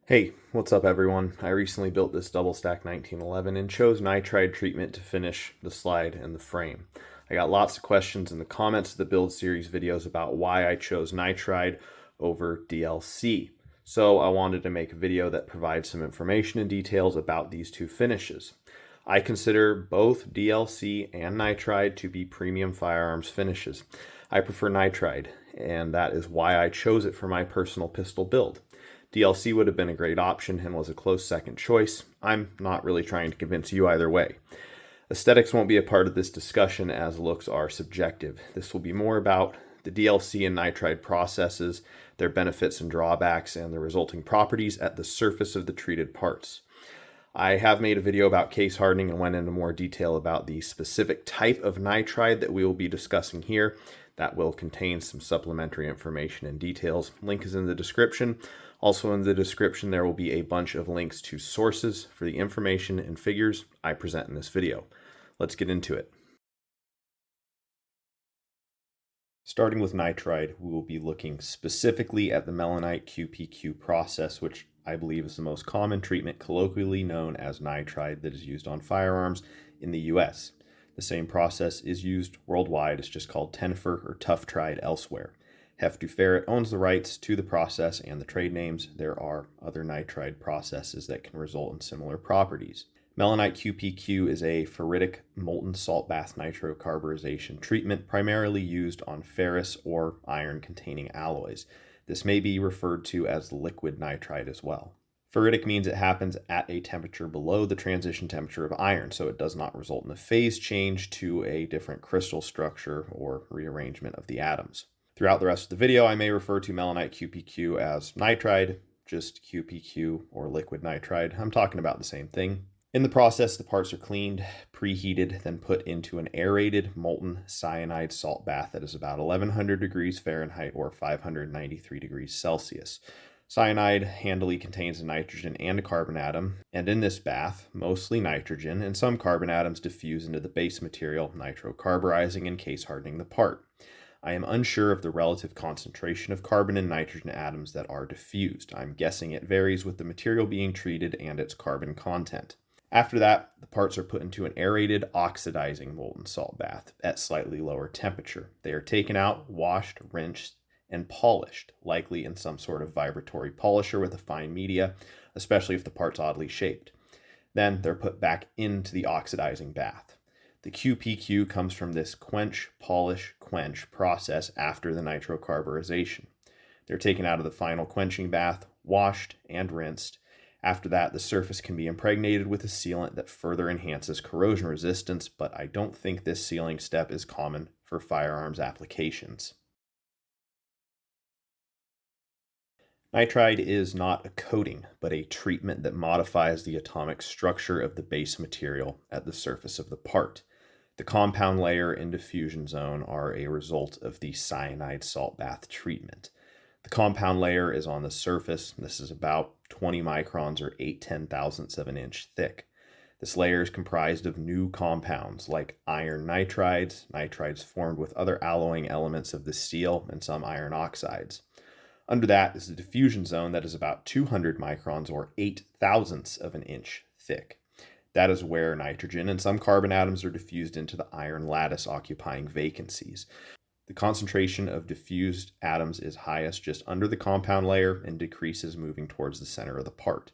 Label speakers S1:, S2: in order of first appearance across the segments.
S1: Hey, what's up everyone? I recently built this double stack 1911 and chose nitride treatment to finish the slide and the frame. I got lots of questions in the comments of the build series videos about why I chose nitride over DLC. So I wanted to make a video that provides some information and details about these two finishes. I consider both DLC and nitride to be premium firearms finishes. I prefer nitride, and that is why I chose it for my personal pistol build. DLC would have been a great option and was a close second choice. I'm not really trying to convince you either way. Aesthetics won't be a part of this discussion as looks are subjective. This will be more about the DLC and nitride processes, their benefits and drawbacks, and the resulting properties at the surface of the treated parts. I have made a video about case hardening and went into more detail about the specific type of nitride that we will be discussing here. That will contain some supplementary information and details. Link is in the description. Also in the description, there will be a bunch of links to sources for the information and figures I present in this video. Let's get into it. Starting with nitride, we will be looking specifically at the Melonite QPQ process, which I believe is the most common treatment colloquially known as nitride that is used on firearms in the US. The same process is used worldwide. It's just called Tenfer or Tough Tride elsewhere. Hef owns the rights to the process and the trade names. There are other nitride processes that can result in similar properties. Melonite QPQ is a ferritic molten salt bath nitrocarburization treatment primarily used on ferrous or iron-containing alloys. This may be referred to as liquid nitride as well. Ferritic means it happens at a temperature below the transition temperature of iron, so it does not result in a phase change to a different crystal structure or rearrangement of the atoms. Throughout the rest of the video, I may refer to Melonite QPQ as nitride, just QPQ, or liquid nitride. I'm talking about the same thing. In the process, the parts are cleaned, preheated, then put into an aerated molten cyanide salt bath that is about 1100 degrees Fahrenheit or 593 degrees Celsius. Cyanide handily contains a nitrogen and a carbon atom, and in this bath, mostly nitrogen and some carbon atoms diffuse into the base material, nitrocarburizing and case hardening the part. I am unsure of the relative concentration of carbon and nitrogen atoms that are diffused. I'm guessing it varies with the material being treated and its carbon content. After that, the parts are put into an aerated, oxidizing molten salt bath at slightly lower temperature. They are taken out, washed, rinsed, and polished, likely in some sort of vibratory polisher with a fine media, especially if the part's oddly shaped. Then they're put back into the oxidizing bath. The QPQ comes from this quench, polish, quench process after the nitrocarburization. They're taken out of the final quenching bath, washed, and rinsed. After that, the surface can be impregnated with a sealant that further enhances corrosion resistance, but I don't think this sealing step is common for firearms applications. Nitride is not a coating, but a treatment that modifies the atomic structure of the base material at the surface of the part. The compound layer and diffusion zone are a result of the cyanide salt bath treatment. The compound layer is on the surface. This is about 20 microns or 8/10,000ths of an inch thick. This layer is comprised of new compounds like iron nitrides, nitrides formed with other alloying elements of the steel, and some iron oxides. Under that is the diffusion zone that is about 200 microns or 8/1000ths of an inch thick. That is where nitrogen and some carbon atoms are diffused into the iron lattice, occupying vacancies. The concentration of diffused atoms is highest just under the compound layer and decreases moving towards the center of the part.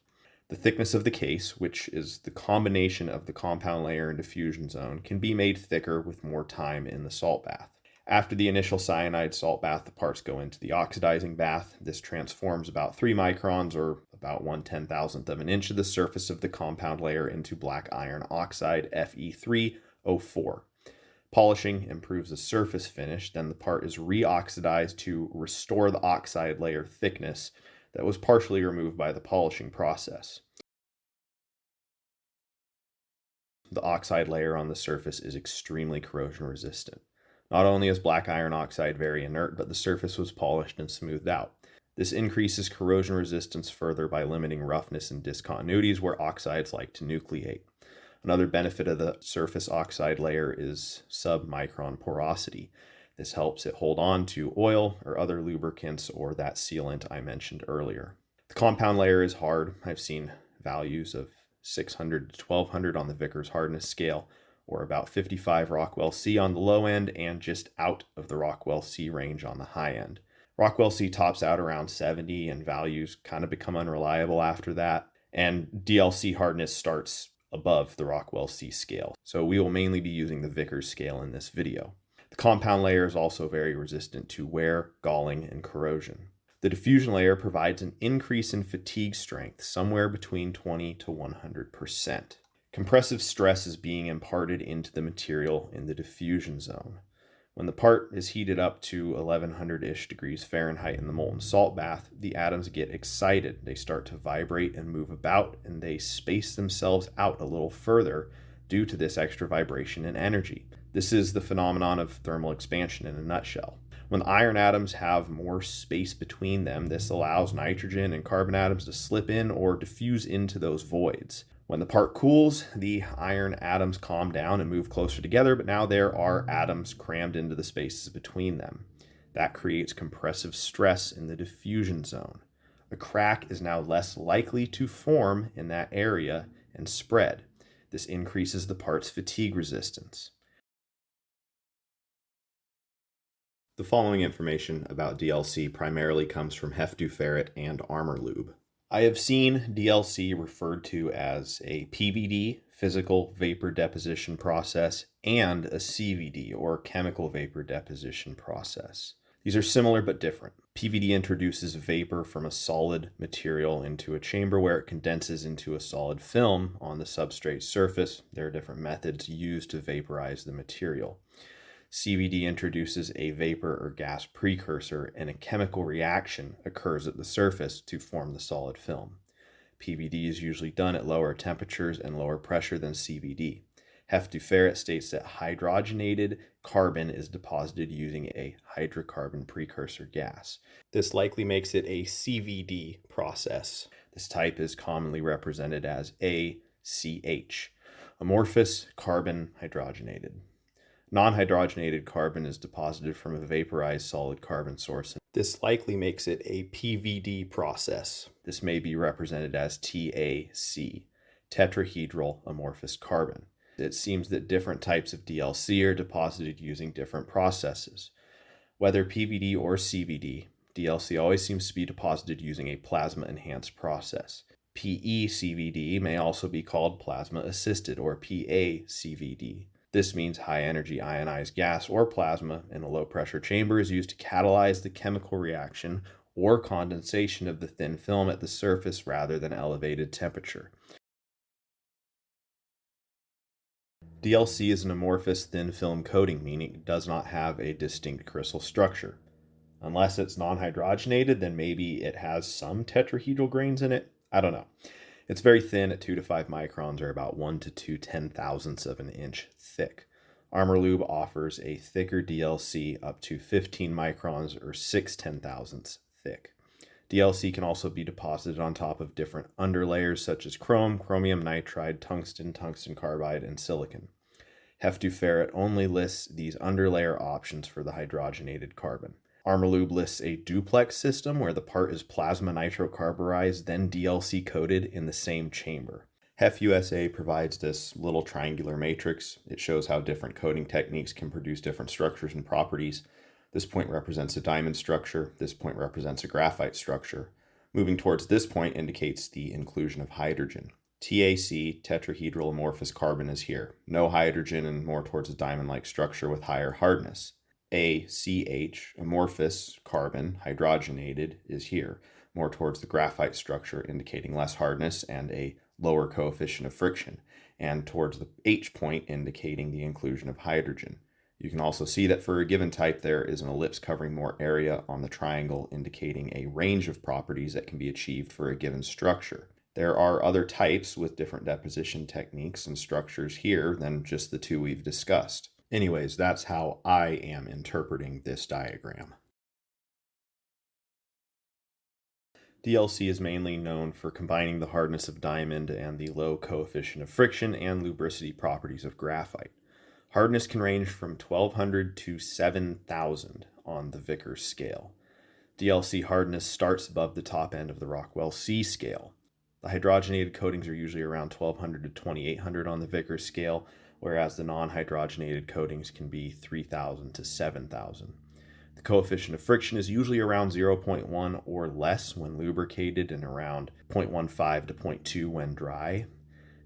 S1: The thickness of the case, which is the combination of the compound layer and diffusion zone, can be made thicker with more time in the salt bath. After the initial cyanide salt bath, the parts go into the oxidizing bath. This transforms about 3 microns or about 1/10,000th of an inch of the surface of the compound layer into black iron oxide Fe3O4. Polishing improves the surface finish, then the part is re-oxidized to restore the oxide layer thickness that was partially removed by the polishing process. The oxide layer on the surface is extremely corrosion resistant. Not only is black iron oxide very inert, but the surface was polished and smoothed out. This increases corrosion resistance further by limiting roughness and discontinuities where oxides like to nucleate. Another benefit of the surface oxide layer is submicron porosity. This helps it hold on to oil or other lubricants or that sealant I mentioned earlier. The compound layer is hard. I've seen values of 600 to 1200 on the Vickers hardness scale, or about 55 Rockwell C on the low end and just out of the Rockwell C range on the high end. Rockwell C tops out around 70 and values kind of become unreliable after that. And DLC hardness starts above the Rockwell C scale. So we will mainly be using the Vickers scale in this video. The compound layer is also very resistant to wear, galling, and corrosion. The diffusion layer provides an increase in fatigue strength, somewhere between 20 to 100%. Compressive stress is being imparted into the material in the diffusion zone. When the part is heated up to 1100-ish degrees Fahrenheit in the molten salt bath, the atoms get excited. They start to vibrate and move about, and they space themselves out a little further due to this extra vibration and energy. This is the phenomenon of thermal expansion in a nutshell. When iron atoms have more space between them, this allows nitrogen and carbon atoms to slip in or diffuse into those voids. When the part cools, the iron atoms calm down and move closer together, but now there are atoms crammed into the spaces between them. That creates compressive stress in the diffusion zone. A crack is now less likely to form in that area and spread. This increases the part's fatigue resistance. The following information about DLC primarily comes from Hef and Armorlube. I have seen DLC referred to as a PVD, physical vapor deposition process, and a CVD, or chemical vapor deposition process. These are similar but different. PVD introduces vapor from a solid material into a chamber where it condenses into a solid film on the substrate surface. There are different methods used to vaporize the material. CVD introduces a vapor or gas precursor, and a chemical reaction occurs at the surface to form the solid film. PVD is usually done at lower temperatures and lower pressure than CVD. Hef states that hydrogenated carbon is deposited using a hydrocarbon precursor gas. This likely makes it a CVD process. This type is commonly represented as ACH, amorphous carbon hydrogenated. Non-hydrogenated carbon is deposited from a vaporized solid carbon source. This likely makes it a PVD process. This may be represented as TAC, tetrahedral amorphous carbon. It seems that different types of DLC are deposited using different processes. Whether PVD or CVD, DLC always seems to be deposited using a plasma-enhanced process. PECVD may also be called plasma-assisted, or PACVD. This means high-energy ionized gas or plasma in a low-pressure chamber is used to catalyze the chemical reaction or condensation of the thin film at the surface rather than elevated temperature. DLC is an amorphous thin film coating, meaning it does not have a distinct crystal structure. Unless it's non-hydrogenated, then maybe it has some tetrahedral grains in it. I don't know. It's very thin at 2 to 5 microns, or about 1 to 2 10,000ths of an inch thick. Armorlube offers a thicker DLC up to 15 microns, or 6 10,000ths thick. DLC can also be deposited on top of different underlayers such as chrome, chromium nitride, tungsten, tungsten carbide, and silicon. Hef only lists these underlayer options for the hydrogenated carbon. Armorlube lists a duplex system where the part is plasma nitrocarburized, then DLC coated in the same chamber. Hef USA provides this little triangular matrix. It shows how different coating techniques can produce different structures and properties. This point represents a diamond structure. This point represents a graphite structure. Moving towards this point indicates the inclusion of hydrogen. TAC, tetrahedral amorphous carbon, is here. No hydrogen and more towards a diamond-like structure with higher hardness. ACH, amorphous carbon, hydrogenated, is here, more towards the graphite structure, indicating less hardness and a lower coefficient of friction, and towards the H point, indicating the inclusion of hydrogen. You can also see that for a given type, there is an ellipse covering more area on the triangle, indicating a range of properties that can be achieved for a given structure. There are other types with different deposition techniques and structures here than just the two we've discussed. Anyways, that's how I am interpreting this diagram. DLC is mainly known for combining the hardness of diamond and the low coefficient of friction and lubricity properties of graphite. Hardness can range from 1200 to 7000 on the Vickers scale. DLC hardness starts above the top end of the Rockwell C scale. The hydrogenated coatings are usually around 1200 to 2800 on the Vickers scale, whereas the non-hydrogenated coatings can be 3000 to 7000. The coefficient of friction is usually around 0.1 or less when lubricated and around 0.15 to 0.2 when dry.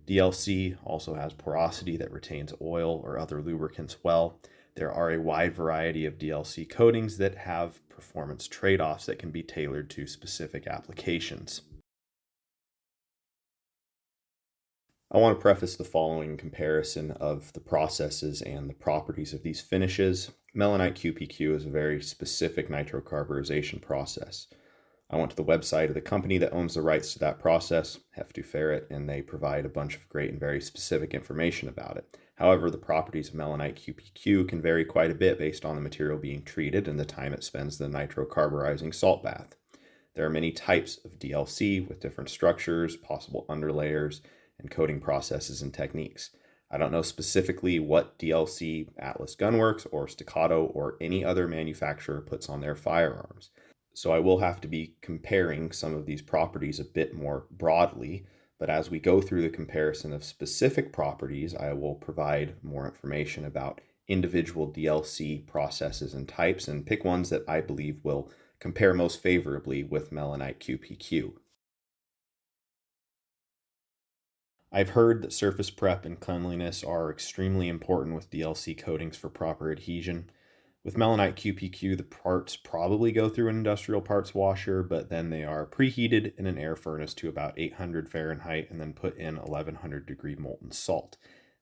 S1: DLC also has porosity that retains oil or other lubricants well. There are a wide variety of DLC coatings that have performance trade-offs that can be tailored to specific applications. I want to preface the following comparison of the processes and the properties of these finishes. Melonite QPQ is a very specific nitrocarburization process. I went to the website of the company that owns the rights to that process, Hef USA, and they provide a bunch of great and very specific information about it. However, the properties of Melonite QPQ can vary quite a bit based on the material being treated and the time it spends in the nitrocarburizing salt bath. There are many types of DLC with different structures, possible underlayers, and coating processes and techniques. I don't know specifically what DLC Atlas Gunworks or Staccato or any other manufacturer puts on their firearms. So I will have to be comparing some of these properties a bit more broadly, but as we go through the comparison of specific properties, I will provide more information about individual DLC processes and types and pick ones that I believe will compare most favorably with Melonite QPQ. I've heard that surface prep and cleanliness are extremely important with DLC coatings for proper adhesion. With Melonite QPQ, the parts probably go through an industrial parts washer, but then they are preheated in an air furnace to about 800 Fahrenheit and then put in 1100 degree molten salt.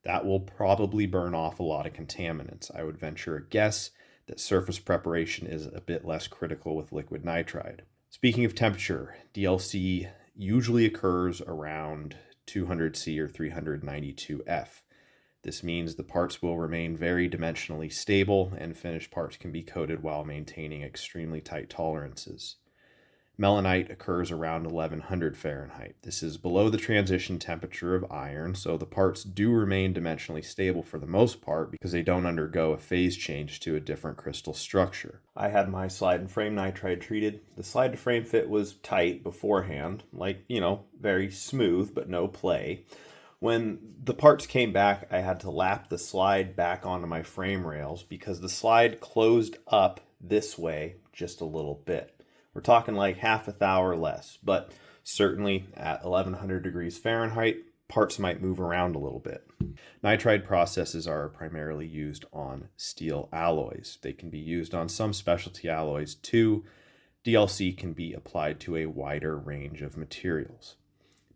S1: That will probably burn off a lot of contaminants. I would venture a guess that surface preparation is a bit less critical with liquid nitride. Speaking of temperature, DLC usually occurs around 200C or 392F. This means the parts will remain very dimensionally stable and finished parts can be coated while maintaining extremely tight tolerances. Melonite occurs around 1100 Fahrenheit. This is below the transition temperature of iron, so the parts do remain dimensionally stable for the most part because they don't undergo a phase change to a different crystal structure. I had my slide and frame nitride treated. The slide to frame fit was tight beforehand, very smooth but no play. When the parts came back, I had to lap the slide back onto my frame rails because the slide closed up this way just a little bit. We're talking like half a thou or less, but certainly at 1100 degrees Fahrenheit, parts might move around a little bit. Nitride processes are primarily used on steel alloys. They can be used on some specialty alloys too. DLC can be applied to a wider range of materials.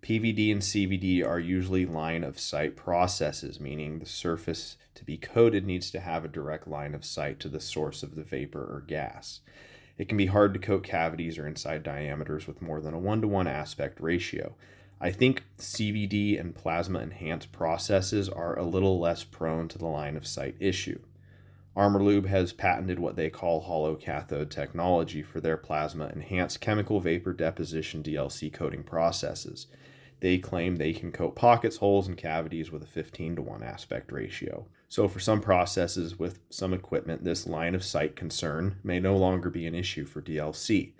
S1: PVD and CVD are usually line of sight processes, meaning the surface to be coated needs to have a direct line of sight to the source of the vapor or gas. It can be hard to coat cavities or inside diameters with more than a 1-to-1 aspect ratio. I think CVD and plasma enhanced processes are a little less prone to the line of sight issue. Armorlube has patented what they call hollow cathode technology for their plasma enhanced chemical vapor deposition DLC coating processes. They claim they can coat pockets, holes, and cavities with a 15-to-1 aspect ratio. So for some processes with some equipment, this line of sight concern may no longer be an issue for DLC.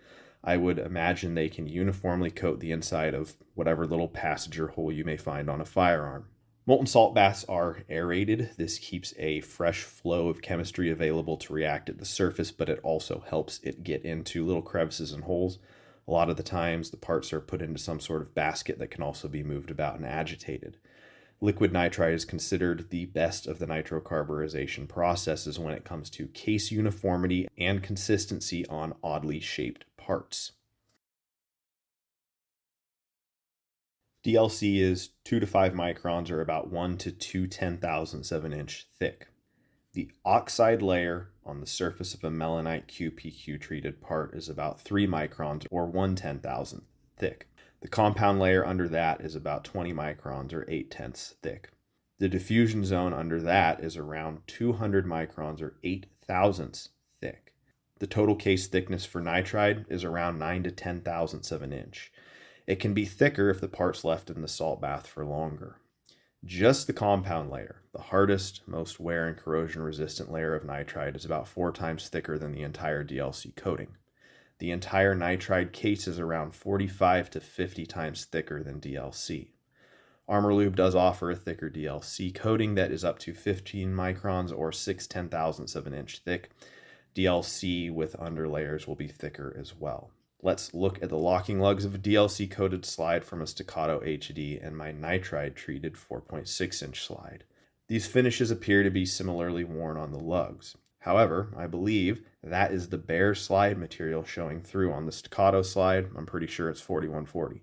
S1: I would imagine they can uniformly coat the inside of whatever little passenger hole you may find on a firearm. Molten salt baths are aerated. This keeps a fresh flow of chemistry available to react at the surface, but it also helps it get into little crevices and holes. A lot of the times, the parts are put into some sort of basket that can also be moved about and agitated. Liquid nitride is considered the best of the nitrocarburization processes when it comes to case uniformity and consistency on oddly shaped parts. DLC is 2 to 5 microns or about 1 to 2 10,000ths of an inch thick. The oxide layer on the surface of a Melonite QPQ treated part is about 3 microns or 1/10,000th thick. The compound layer under that is about 20 microns or 8/10ths thick. The diffusion zone under that is around 200 microns or 8,000ths thick. The total case thickness for nitride is around 9 to 10,000ths of an inch. It can be thicker if the part's left in the salt bath for longer. Just the compound layer, the hardest, most wear and corrosion resistant layer of nitride, is about 4 times thicker than the entire DLC coating. The entire nitride case is around 45 to 50 times thicker than DLC. Armorlube does offer a thicker DLC coating that is up to 15 microns or 6/10,000ths of an inch thick. DLC with underlayers will be thicker as well. Let's look at the locking lugs of a DLC coated slide from a Staccato HD and my nitride treated 4.6 inch slide. These finishes appear to be similarly worn on the lugs. However, I believe that is the bare slide material showing through on the Staccato slide. I'm pretty sure it's 4140.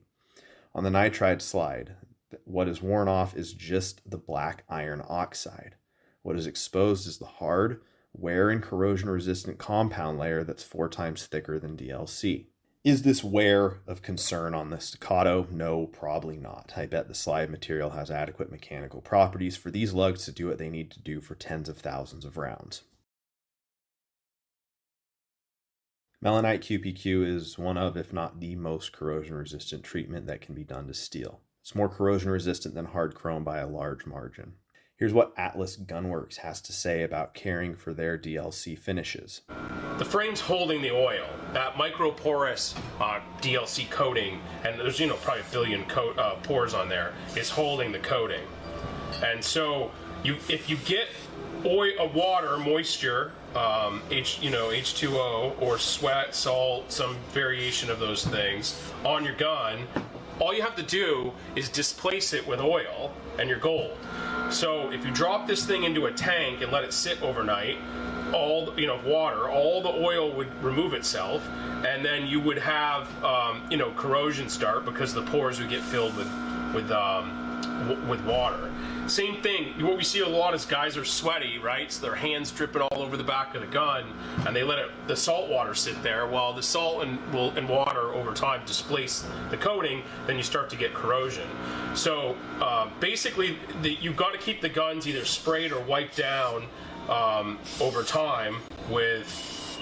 S1: On the nitride slide, what is worn off is just the black iron oxide. What is exposed is the hard, wear and corrosion resistant compound layer that's 4 times thicker than DLC. Is this wear of concern on the Staccato? No, probably not. I bet the slide material has adequate mechanical properties for these lugs to do what they need to do for tens of thousands of rounds. Melonite QPQ is one of, if not the most corrosion resistant treatment that can be done to steel. It's more corrosion resistant than hard chrome by a large margin. Here's what Atlas Gunworks has to say about caring for their DLC finishes.
S2: The frame's holding the oil. That microporous DLC coating, and there's probably a billion pores on there, is holding the coating. And so if you get oil, water, moisture, H2O, or sweat, salt, some variation of those things on your gun, all you have to do is displace it with oil and you're gold. So if you drop this thing into a tank and let it sit overnight, all the oil would remove itself, and then you would have corrosion start because the pores would get filled with water. Same thing, what we see a lot is guys are sweaty, right? So their hands dripping all over the back of the gun, and they let the salt water sit there. While the salt and water over time displace the coating, then you start to get corrosion. So basically, you've got to keep the guns either sprayed or wiped down over time with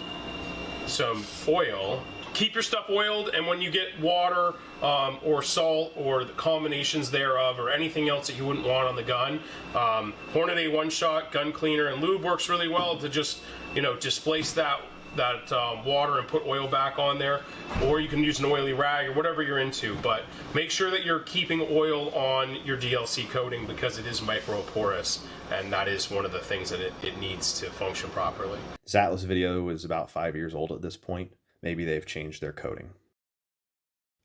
S2: some oil. Keep your stuff oiled, and when you get water or salt or the combinations thereof or anything else that you wouldn't want on the gun, Hornet A one-shot gun cleaner and lube works really well to just displace that water and put oil back on there, or you can use an oily rag or whatever you're into, but make sure that you're keeping oil on your DLC coating because it is microporous, and that is one of the things that it needs to function properly.
S1: This Atlas video is about 5 years old at this point. Maybe they've changed their coating.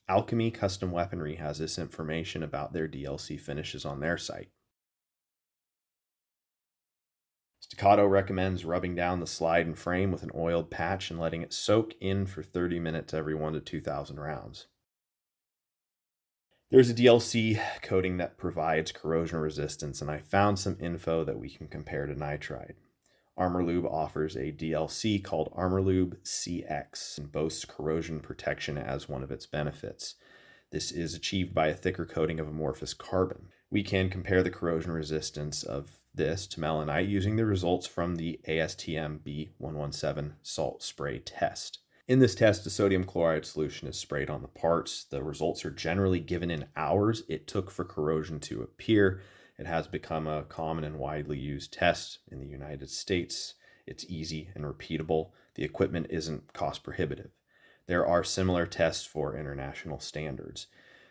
S1: Alchemy Custom Weaponry has this information about their DLC finishes on their site. Staccato recommends rubbing down the slide and frame with an oiled patch and letting it soak in for 30 minutes every 1 to 2,000 rounds. There's a DLC coating that provides corrosion resistance, and I found some info that we can compare to nitride. Armorlube offers a DLC called Armorlube CX and boasts corrosion protection as one of its benefits. This is achieved by a thicker coating of amorphous carbon. We can compare the corrosion resistance of this to Melonite using the results from the ASTM B117 salt spray test. In this test, a sodium chloride solution is sprayed on the parts. The results are generally given in hours it took for corrosion to appear. It has become a common and widely used test in the United States. It's easy and repeatable. The equipment isn't cost prohibitive. There are similar tests for international standards.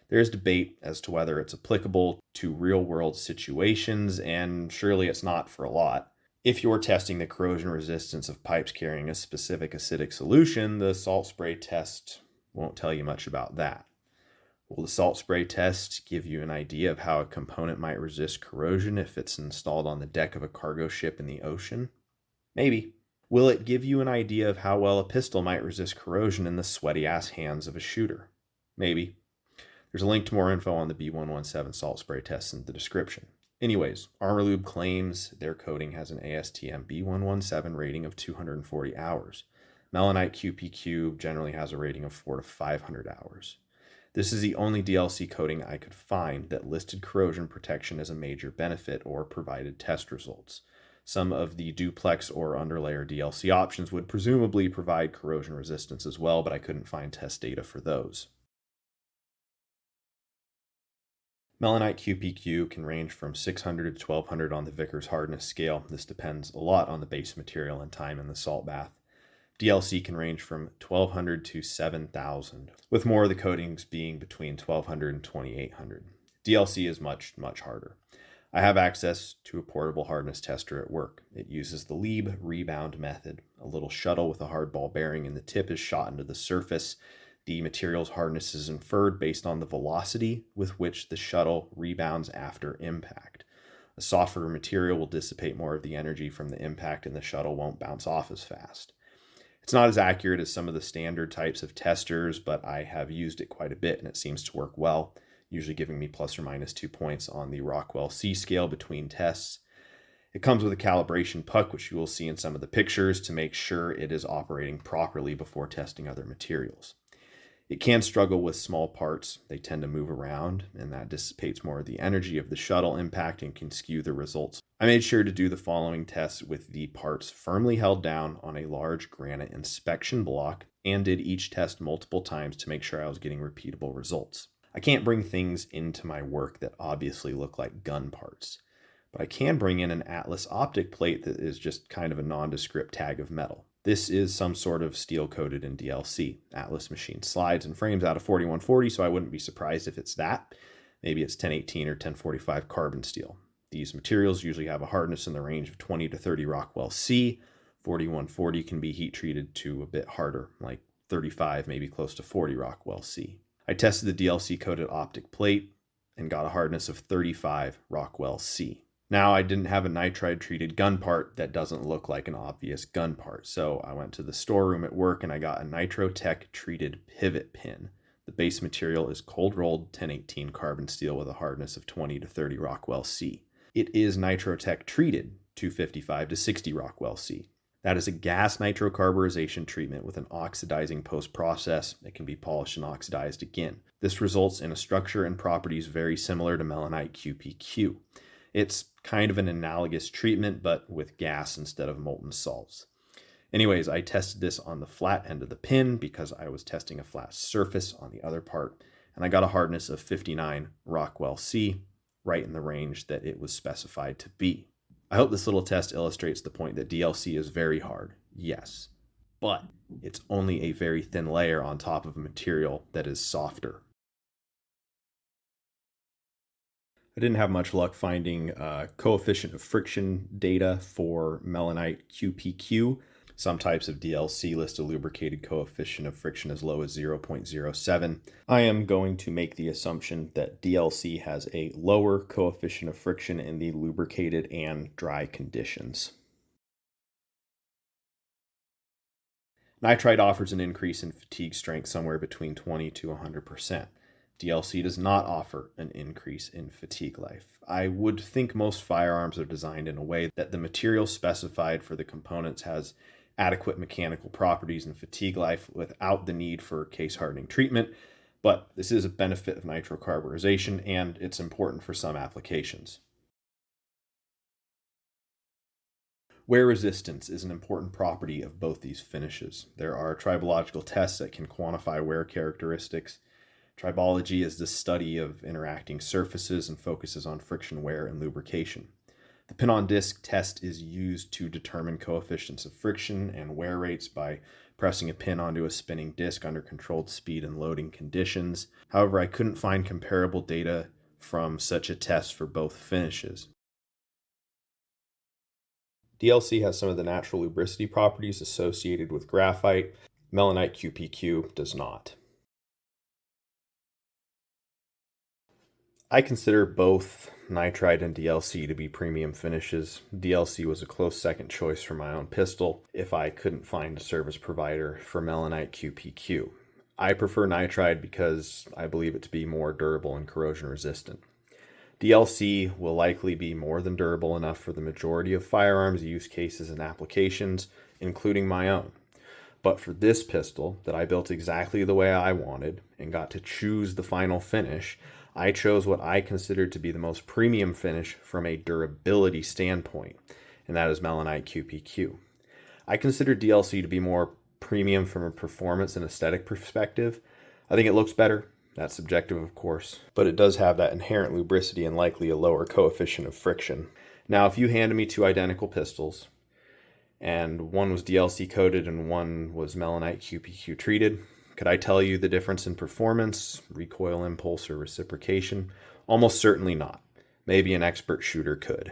S1: There is debate as to whether it's applicable to real-world situations, and surely it's not for a lot. If you're testing the corrosion resistance of pipes carrying a specific acidic solution, the salt spray test won't tell you much about that. Will the salt spray test give you an idea of how a component might resist corrosion if it's installed on the deck of a cargo ship in the ocean? Maybe. Will it give you an idea of how well a pistol might resist corrosion in the sweaty-ass hands of a shooter? Maybe. There's a link to more info on the B117 salt spray test in the description. Anyways, Armorlube claims their coating has an ASTM B117 rating of 240 hours. Melonite QPQ generally has a rating of 400 to 500 hours. This is the only DLC coating I could find that listed corrosion protection as a major benefit or provided test results. Some of the duplex or underlayer DLC options would presumably provide corrosion resistance as well, but I couldn't find test data for those. Melonite QPQ can range from 600 to 1200 on the Vickers hardness scale. This depends a lot on the base material and time in the salt bath. DLC can range from 1200 to 7000, with more of the coatings being between 1200 and 2800. DLC is much, much harder. I have access to a portable hardness tester at work. It uses the Lieb rebound method. A little shuttle with a hard ball bearing in the tip is shot into the surface. The material's hardness is inferred based on the velocity with which the shuttle rebounds after impact. A softer material will dissipate more of the energy from the impact and the shuttle won't bounce off as fast. It's not as accurate as some of the standard types of testers, but I have used it quite a bit and it seems to work well, usually giving me plus or minus 2 points on the Rockwell C scale between tests. It comes with a calibration puck, which you will see in some of the pictures, to make sure it is operating properly before testing other materials. It can struggle with small parts. They tend to move around, and that dissipates more of the energy of the shuttle impact and can skew the results. I made sure to do the following tests with the parts firmly held down on a large granite inspection block and did each test multiple times to make sure I was getting repeatable results. I can't bring things into my work that obviously look like gun parts, but I can bring in an Atlas optic plate that is just kind of a nondescript tag of metal. This is some sort of steel coated in DLC. Atlas machine slides and frames out of 4140, so I wouldn't be surprised if it's that. Maybe it's 1018 or 1045 carbon steel. These materials usually have a hardness in the range of 20 to 30 Rockwell C. 4140 can be heat treated to a bit harder, like 35, maybe close to 40 Rockwell C. I tested the DLC coated optic plate and got a hardness of 35 Rockwell C. Now, I didn't have a nitride treated gun part that doesn't look like an obvious gun part, so I went to the storeroom at work and I got a Nitrotech treated pivot pin. The base material is cold rolled 1018 carbon steel with a hardness of 20 to 30 Rockwell C. It is Nitrotech treated 255 to 60 Rockwell C. That is a gas nitrocarburization treatment with an oxidizing post-process. It can be polished and oxidized again. This results in a structure and properties very similar to Melonite QPQ. It's kind of an analogous treatment, but with gas instead of molten salts. Anyways, I tested this on the flat end of the pin because I was testing a flat surface on the other part, and I got a hardness of 59 Rockwell C, right in the range that it was specified to be. I hope this little test illustrates the point that DLC is very hard, yes, but it's only a very thin layer on top of a material that is softer. I didn't have much luck finding coefficient of friction data for Melonite QPQ. Some types of DLC list a lubricated coefficient of friction as low as 0.07. I am going to make the assumption that DLC has a lower coefficient of friction in the lubricated and dry conditions. Nitride offers an increase in fatigue strength somewhere between 20 to 100%. DLC does not offer an increase in fatigue life. I would think most firearms are designed in a way that the material specified for the components has adequate mechanical properties and fatigue life without the need for case hardening treatment, but this is a benefit of nitrocarburization and it's important for some applications. Wear resistance is an important property of both these finishes. There are tribological tests that can quantify wear characteristics. Tribology is the study of interacting surfaces and focuses on friction wear and lubrication. The pin-on-disc test is used to determine coefficients of friction and wear rates by pressing a pin onto a spinning disc under controlled speed and loading conditions. However, I couldn't find comparable data from such a test for both finishes. DLC has some of the natural lubricity properties associated with graphite. Melonite QPQ does not. I consider both nitride and DLC to be premium finishes. DLC was a close second choice for my own pistol if I couldn't find a service provider for Melonite QPQ. I prefer nitride because I believe it to be more durable and corrosion resistant. DLC will likely be more than durable enough for the majority of firearms use cases and applications, including my own. But for this pistol that I built exactly the way I wanted and got to choose the final finish, I chose what I considered to be the most premium finish from a durability standpoint, and that is Melonite QPQ. I consider DLC to be more premium from a performance and aesthetic perspective. I think it looks better. That's subjective, of course, but it does have that inherent lubricity and likely a lower coefficient of friction. Now, if you handed me two identical pistols and one was DLC coated and one was Melonite QPQ treated. Could I tell you the difference in performance, recoil impulse, or reciprocation? Almost certainly not. Maybe an expert shooter could.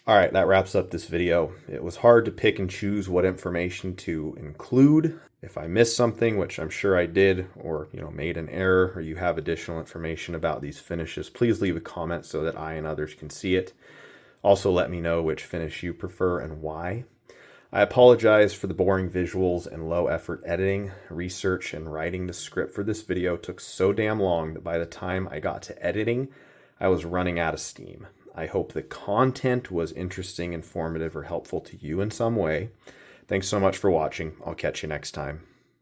S1: Alright, that wraps up this video. It was hard to pick and choose what information to include. If I missed something, which I'm sure I did, or made an error, or you have additional information about these finishes, please leave a comment so that I and others can see it. Also let me know which finish you prefer and why. I apologize for the boring visuals and low effort editing. Research and writing the script for this video took so damn long that by the time I got to editing, I was running out of steam. I hope the content was interesting, informative, or helpful to you in some way. Thanks so much for watching. I'll catch you next time.